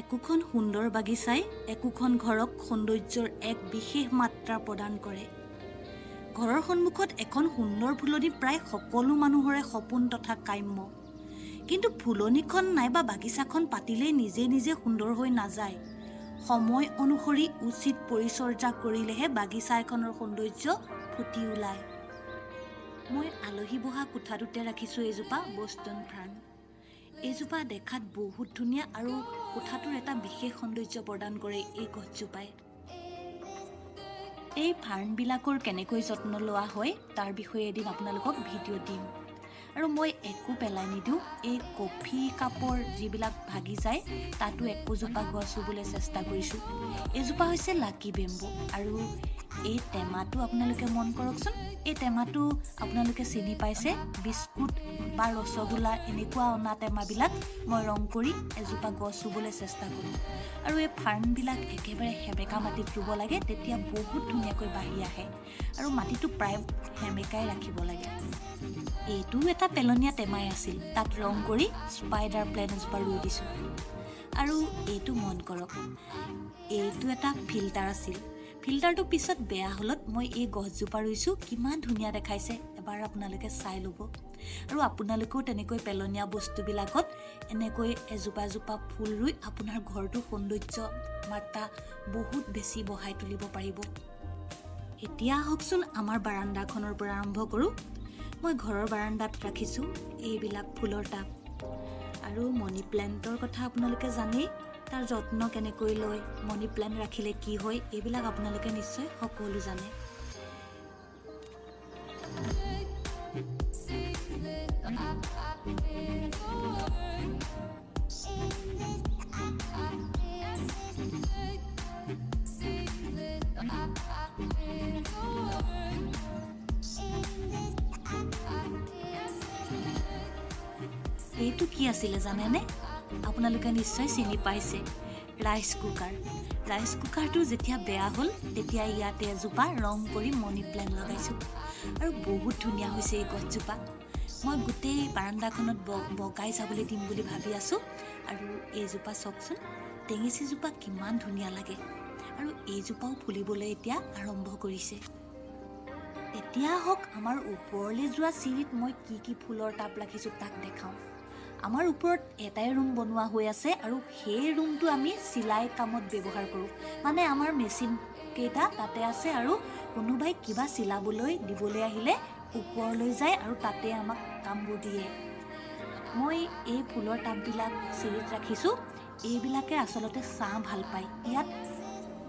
একোখন সুন্দৰ বাগিচাই একোখন ঘৰক সৌন্দৰ্যৰ এক বিশেষ মাত্ৰা প্ৰদান কৰে। ঘৰৰ সন্মুখত এখন সুন্দৰ ফুলনি প্ৰায় সকলো মানুহৰে সপোন তথা কাম্য। কিন্তু ফুলনিখন নাইবা বাগিচাখন পাতিলেই নিজে নিজে সুন্দৰ হৈ নাযায়। সময় অনুসৰি উচিত পৰিচৰ্যা কৰিলেহে বাগিচা এখনৰ সৌন্দৰ্য ফুটি ওলায়। মই আলহী বহা কোঠাটোতে ৰাখিছোঁ এজোপা বষ্টন ফাৰ্ণ। এইজোপা দেখাত বহুত ধুনীয়া আৰু কোঠাটোৰ এটা বিশেষ সৌন্দৰ্য প্ৰদান কৰে এই গছজোপাই। এই ফাৰ্ণবিলাকৰ কেনেকৈ যত্ন লোৱা হয় তাৰ বিষয়ে এদিন আপোনালোকক ভিডিঅ' দিম। আৰু মই একো পেলাই নিদিওঁ। এই কফি কাপৰ যিবিলাক ভাগি যায় তাতো একোজোপা গছ ৰুবলৈ চেষ্টা কৰিছোঁ। এইজোপা হৈছে লাকি বেম্বু। আৰু এই টেমাটো আপোনালোকে মন কৰকচোন। এই টেমাটো আপোনালোকে চিনি পাইছে, বিস্কুট বা ৰসগোল্লা এনেকুৱা অনা টেমাবিলাক মই ৰং কৰি এজোপা গছ ৰুবলৈ চেষ্টা কৰোঁ। আৰু এই ফাৰ্ণবিলাক একেবাৰে সেমেকা মাটিত ৰুব লাগে, তেতিয়া বহুত ধুনীয়াকৈ বাঢ়ি আহে। আৰু মাটিটো প্ৰায় সেমেকাই ৰাখিব লাগে। এইটো এটা পেলনীয়া টেমাই আছিল, তাত ৰং কৰি স্পাইডাৰ প্লেন এজোপা ৰুই দিছোঁ। আৰু এইটো মন কৰক, এইটো এটা ফিল্টাৰ আছিল। ফিল্টাৰটো পিছত বেয়া হ'লত মই এই গছজোপা ৰুইছোঁ। কিমান ধুনীয়া দেখাইছে এবাৰ আপোনালোকে চাই ল'ব। আৰু আপোনালোকেও তেনেকৈ পেলনীয়া বস্তুবিলাকত এনেকৈ এজোপা এজোপা ফুল ৰুই আপোনাৰ ঘৰটোৰ সৌন্দৰ্য মাত্ৰা বহুত বেছি বঢ়াই তুলিব পাৰিব। এতিয়া আহকচোন আমাৰ বাৰাণ্ডাখনৰ পৰা আৰম্ভ কৰোঁ। মই ঘৰৰ বাৰাণ্ডাত ৰাখিছোঁ এইবিলাক ফুলৰ টাব। আৰু মনি প্লেণ্টৰ কথা আপোনালোকে জানেই, তাৰ যত্ন কেনেকৈ লয়, মনি প্লেণ্ট ৰাখিলে কি হয়, এইবিলাক আপোনালোকে নিশ্চয় সকলো জানে। এইটো কি আছিলে জানেনে? আপোনালোকে নিশ্চয় চিনি পাইছে, ৰাইচ কুকাৰ। ৰাইচ কুকাৰটো যেতিয়া বেয়া হ'ল তেতিয়া ইয়াতে এজোপা ৰং কৰি মনি প্লেণ্ট লগাইছোঁ। আৰু বহুত ধুনীয়া হৈছে এই গছজোপা। মই গোটেই বাৰাণ্ডাখনত বগাই যাবলৈ দিম বুলি ভাবি আছোঁ। আৰু এইজোপা চাওকচোন, টেঙেচিজোপা কিমান ধুনীয়া লাগে। আৰু এইজোপাও ফুলিবলৈ এতিয়া আৰম্ভ কৰিছে। এতিয়া হওক আমাৰ ওপৰলৈ যোৱা চিৰিত মই কি কি ফুলৰ টাব ৰাখিছোঁ তাক দেখাওঁ। আমাৰ ওপৰত এটাই ৰুম বনোৱা হৈ আছে আৰু সেই ৰুমটো আমি চিলাই কামত ব্যৱহাৰ কৰোঁ। মানে আমাৰ মেচিন কেইটা তাতে আছে আৰু কোনোবাই কিবা চিলাবলৈ দিবলৈ আহিলে ওপৰলৈ যায় আৰু তাতে আমাক কামবোৰ দিয়ে। মই এই ফুলৰ টাববিলাক চিৰিত ৰাখিছোঁ। এইবিলাকে আচলতে ছাঁ ভাল পায়। ইয়াত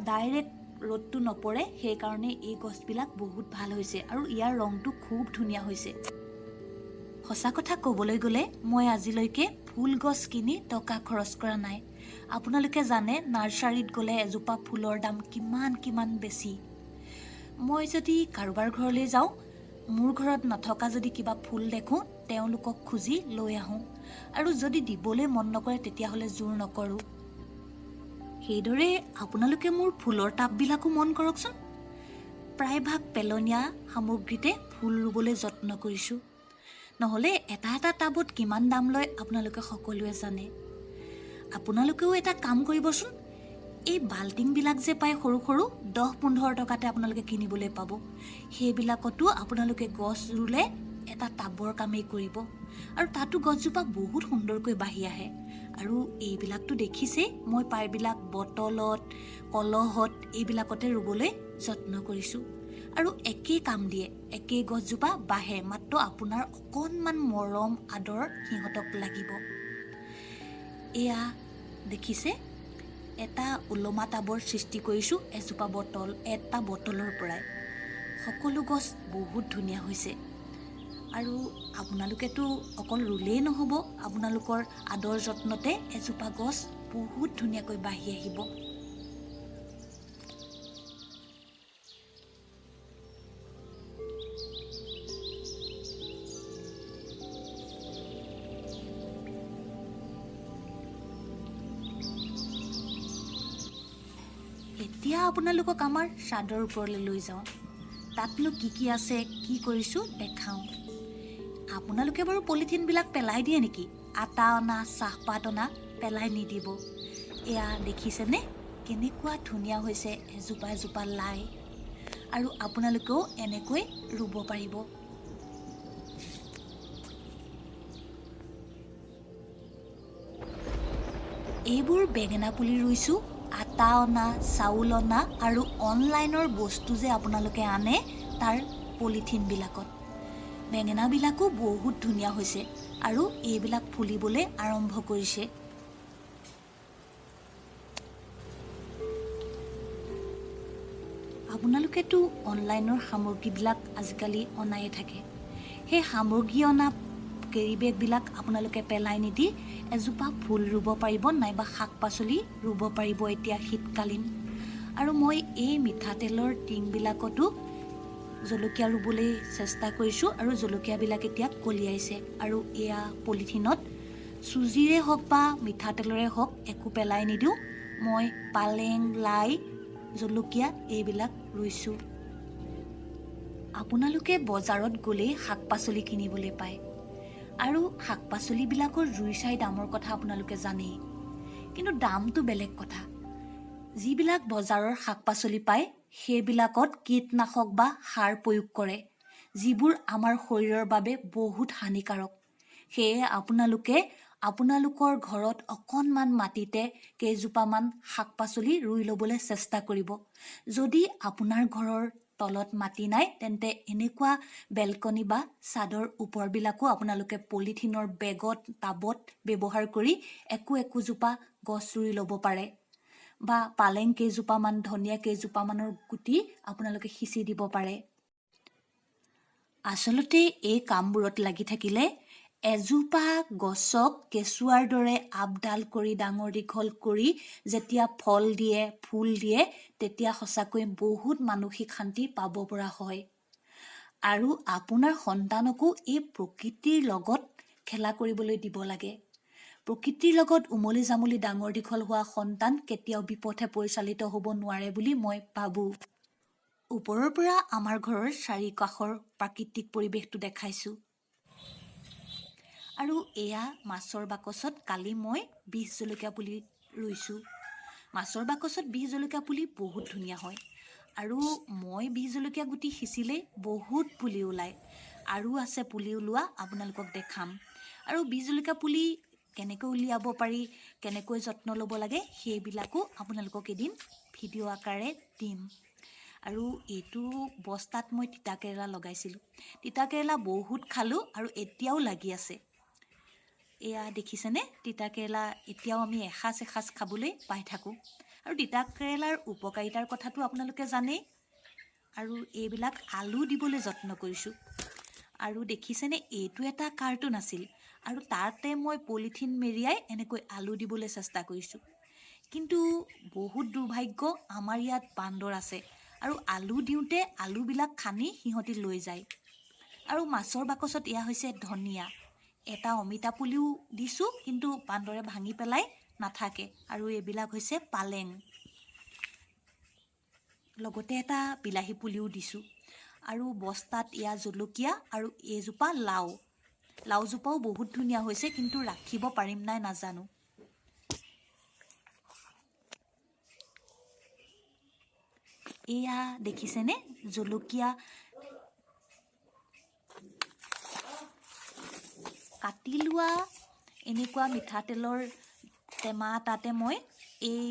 ডাইৰেক্ট ৰ'দটো নপৰে, সেইকাৰণে এই গছবিলাক বহুত ভাল হৈছে আৰু ইয়াৰ ৰংটো খুব ধুনীয়া হৈছে। সঁচা কথা ক'বলৈ গ'লে মই আজিলৈকে ফুল গছ কিনি টকা খৰচ কৰা নাই। আপোনালোকে জানে নাৰ্চাৰীত গ'লে এজোপা ফুলৰ দাম কিমান বেছি। মই যদি কাৰোবাৰ ঘৰলৈ যাওঁ, মোৰ ঘৰত নথকা যদি কিবা ফুল দেখোঁ তেওঁলোকক খুজি লৈ আহোঁ। আৰু যদি দিবলৈ মন নকৰে তেতিয়াহ'লে জোৰ নকৰোঁ। সেইদৰে আপোনালোকে মোৰ ফুলৰ টাববিলাকো মন কৰকচোন। প্ৰায়ভাগ পেলনীয়া সামগ্ৰীতে ফুল ৰুবলৈ যত্ন কৰিছোঁ। নহ'লে এটা এটা টাবত কিমান দাম লয় আপোনালোকে সকলোৱে জানে। আপোনালোকেও এটা কাম কৰিবচোন, এই বাল্টিংবিলাক যে পায় সৰু সৰু 10-15 টকাতে আপোনালোকে কিনিবলৈ পাব। সেইবিলাকতো আপোনালোকে গছ ৰুলে এটা টাবৰ কামেই কৰিব। আৰু তাতো গছজোপা বহুত সুন্দৰকৈ বাঢ়ি আহে। আৰু এইবিলাকতো দেখিছেই, মই প্ৰায়বিলাক বটলত, কলহত এইবিলাকতে ৰুবলৈ যত্ন কৰিছোঁ। আৰু একেই কাম দিয়ে, একেই গছজোপা বাঢ়ে, মাত্ৰ আপোনাৰ অকণমান মৰম আদৰ সিহঁতক লাগিব। এয়া দেখিছে, এটা ওলমা টাবৰ সৃষ্টি কৰিছোঁ এটা বটলৰ পৰাই। সকলো গছ বহুত ধুনীয়া হৈছে। আৰু আপোনালোকেতো অকল ৰুলেই নহ'ব, আপোনালোকৰ আদৰ যত্নতে এজোপা গছ বহুত ধুনীয়াকৈ বাঢ়ি আহিব। এতিয়া আপোনালোকক আমাৰ চাদৰ ওপৰলৈ লৈ যাওঁ। তাতনো কি কি আছে, কি কৰিছোঁ দেখাওঁ। আপোনালোকে বাৰু পলিথিনবিলাক পেলাই দিয়ে নেকি? আটা অনা, চাহপাত অনা পেলাই নিদিব। এয়া দেখিছেনে কেনেকুৱা ধুনীয়া হৈছে এজোপা এজোপা লাই। আৰু আপোনালোকেও এনেকৈ ৰুব পাৰিব। এইবোৰ বেঙেনা পুলি ৰুইছোঁ। আটা অনা, চাউল অনা আৰু অনলাইনৰ বস্তু যে আপোনালোকে আনে তাৰ পলিথিনবিলাকত। বেঙেনাবিলাকো বহুত ধুনীয়া হৈছে আৰু এইবিলাক ফুলিবলৈ আৰম্ভ কৰিছে। আপোনালোকেতো অনলাইনৰ সামগ্ৰীবিলাক আজিকালি অনায়ে থাকে। সেই সামগ্ৰী অনা কেৰি বেগবিলাক আপোনালোকে পেলাই নিদি এজোপা ফুল ৰুব পাৰিব, নাইবা শাক পাচলি ৰুব পাৰিব এতিয়া শীতকালীন। আৰু মই এই মিঠাতেলৰ টিংবিলাকতো জলকীয়া ৰুবলৈ চেষ্টা কৰিছোঁ আৰু জলকীয়াবিলাক এতিয়া কলিয়াইছে। আৰু এয়া পলিথিনত চুজিৰে হওক বা মিঠাতেলৰে হওক একো পেলাই নিদিওঁ। মই পালেং, লাই, জলকীয়া এইবিলাক ৰুইছোঁ। আপোনালোকে বজাৰত গ'লেই শাক পাচলি কিনিবলৈ পায় আৰু শাক পাচলিবিলাকৰ জুই চাই দামৰ কথা আপোনালোকে জানেই। কিন্তু দামটো বেলেগ কথা। যিবিলাক বজাৰৰ শাক পাচলি পায় সেইবিলাকত কীটনাশক বা সাৰ প্ৰয়োগ কৰে, যিবোৰ আমাৰ শৰীৰৰ বাবে বহুত হানিকাৰক। সেয়ে আপোনালোকে আপোনালোকৰ ঘৰত অকণমান মাটিতে কেইজোপামান শাক পাচলি ৰুই ল'বলৈ চেষ্টা কৰিব। যদি আপোনাৰ ঘৰৰ তলত মাটি নাই তেন্তে এনেকুৱা বেলকনি বা চাদৰ ওপৰবিলাকো আপোনালোকে পলিথিনৰ বেগত, টাবত ব্যৱহাৰ কৰি একোজোপা গছ ৰুই ল'ব পাৰে। বা পালেং কেইজোপামান, ধনিয়া কেইজোপামানৰ গুটি আপোনালোকে সিঁচি দিব পাৰে। আচলতে এই কামবোৰত লাগি থাকিলে এজোপা গছক কেঁচুৱাৰ দৰে আপডাল কৰি ডাঙৰ দীঘল কৰি যেতিয়া ফল দিয়ে, ফুল দিয়ে, তেতিয়া সঁচাকৈ বহুত মানসিক শান্তি পাব পৰা হয়। আৰু আপোনাৰ সন্তানকো এই প্ৰকৃতিৰ লগত খেলা কৰিবলৈ দিব লাগে। প্ৰকৃতিৰ লগত উমলি জামলি ডাঙৰ দীঘল হোৱা সন্তান কেতিয়াও বিপথে পৰিচালিত হ'ব নোৱাৰে বুলি মই ভাবোঁ। ওপৰৰ পৰা আমাৰ ঘৰৰ চাৰিওকাষৰ প্ৰাকৃতিক পৰিৱেশটো দেখাইছোঁ। আৰু এয়া মাছৰ বাকচত কালি মই বিষ জলকীয়া পুলি ৰুইছোঁ। মাছৰ বাকচত বিষ জলকীয়া পুলি বহুত ধুনীয়া হয়। আৰু মই বিষ জলকীয়া গুটি সিঁচিলেই বহুত পুলি ওলায়। আৰু আছে পুলি ওলোৱা, আপোনালোকক দেখাম। আৰু বিষ জলকীয়া পুলি কেনেকৈ উলিয়াব পাৰি, কেনেকৈ যত্ন ল'ব লাগে সেইবিলাকো আপোনালোকক এদিন ভিডিঅ' আকাৰে দিম। আৰু এইটো বস্তাত মই তিতাকেৰেলা লগাইছিলোঁ। তিতাকেৰেলা বহুত খালোঁ আৰু এতিয়াও লাগি আছে। এয়া দেখিছেনে তিতাকেৰেলা এতিয়াও আমি এসাঁজ খাবলৈ পাই থাকোঁ। আৰু তিতাকেৰেলাৰ উপকাৰিতাৰ কথাটো আপোনালোকে জানেই। আৰু এইবিলাক আলু দিবলৈ যত্ন কৰিছোঁ। আৰু দেখিছেনে এইটো এটা কাৰ্টুন আছিল আৰু তাতে মই পলিথিন মেৰিয়াই এনেকৈ আলু দিবলৈ চেষ্টা কৰিছোঁ। কিন্তু বহুত দুৰ্ভাগ্য, আমাৰ ইয়াত বান্দৰ আছে আৰু আলু দিওঁতে আলুবিলাক খানি সিহঁতি লৈ যায়। আৰু মাছৰ বাকচত এয়া হৈছে ধনিয়া। এটা অমিতা পুলিও দিছোঁ কিন্তু বান্দৰে ভাঙি পেলাই নাথাকে। আৰু এইবিলাক হৈছে পালেং। লগতে এটা বিলাহী পুলিও দিছোঁ। আৰু বস্তাত এয়া জলকীয়া আৰু এইজোপা লাও। লাওজোপাও বহুত ধুনীয়া হৈছে কিন্তু ৰাখিব পাৰিম নাই নাজানো। এয়া দেখিছেনে জলকীয়া কাটি লোৱা এনেকুৱা মিঠাতেলৰ টেমা তাতে মই এই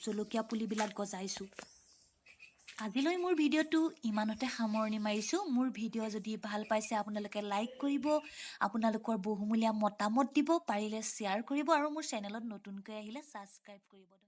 জলকীয়া পুলিবিলাক গজাইছোঁ। আজিলৈ মোৰ ভিডিঅ'টো ইমানতে সামৰণি মাৰিছোঁ। মোৰ ভিডিঅ' যদি ভাল পাইছে আপোনালোকে লাইক কৰিব, আপোনালোকৰ বহুমূলীয়া মতামত দিব, পাৰিলে শ্বেয়াৰ কৰিব আৰু মোৰ চেনেলত নতুনকৈ আহিলে ছাবস্ক্ৰাইব কৰিব।